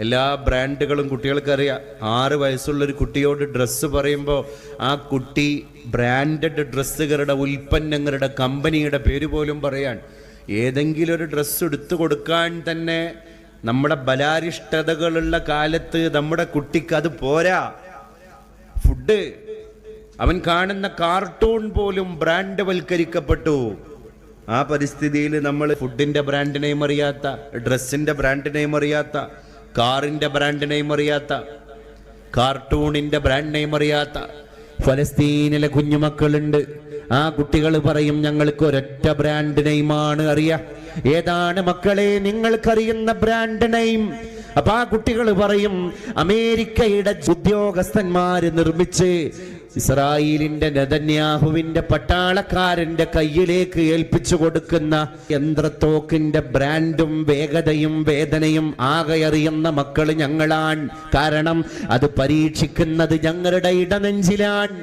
എല്ലാ ബ്രാൻഡുകളും കുട്ടികൾക്കറിയാം. 6 വയസ്സുള്ളൊരു കുട്ടിയോട് ഡ്രസ്സ് പറയുമ്പോൾ ആ കുട്ടി ബ്രാൻഡഡ് ഡ്രസ്സുകളുടെ ഉൽപ്പന്നങ്ങളുടെ കമ്പനിയുടെ പേര് പോലും പറയാൻ. ഏതെങ്കിലും ഒരു ഡ്രസ്സ് എടുത്തു കൊടുക്കാൻ തന്നെ നമ്മുടെ ബലാരിഷ്ടതകളുള്ള കാലത്ത് നമ്മുടെ കുട്ടിക്ക് അത് പോരാ. ഫുഡ്, അവൻ കാണുന്ന കാർട്ടൂൺ പോലും ബ്രാൻഡ് വൽക്കരിക്കപ്പെട്ടു. ആ പരിസ്ഥിതിയിൽ നമ്മൾ ഫുഡിന്റെ ബ്രാൻഡ് നെയിം അറിയാത്ത, ഡ്രസ്സിന്റെ ബ്രാൻഡ് നെയിം അറിയാത്ത, കാറിന്റെ ബ്രാൻഡ് നെയിം അറിയാത്ത, കാർട്ടൂണിന്റെ ബ്രാൻഡ് നെയിം അറിയാത്ത ഫലസ്തീനിലെ കുഞ്ഞുമക്കളുണ്ട്. ആ കുട്ടികൾ പറയും ഞങ്ങൾക്ക് ഒരൊറ്റ ബ്രാൻഡ് നെയിമാണ് അറിയാം. ഏതാണ് മക്കളെ നിങ്ങൾക്കറിയുന്ന ബ്രാൻഡ് നെയിം? അപ്പൊ ആ കുട്ടികൾ പറയും അമേരിക്കയുടെ ഉദ്യോഗസ്ഥന്മാര് നിർമ്മിച്ച് ഇസ്രായേലിന്റെ നെതന്യാഹുവിന്റെ പട്ടാളക്കാരന്റെ കയ്യിലേക്ക് ഏൽപ്പിച്ചു കൊടുക്കുന്ന യന്ത്രത്തോക്കിന്റെ ബ്രാൻഡും വേഗതയും വേദനയും ആകെ അറിയുന്ന മക്കള് ഞങ്ങളാണ്. കാരണം അത് പരീക്ഷിക്കുന്നത് ഞങ്ങളുടെ ഇടനെഞ്ചിലാണ്.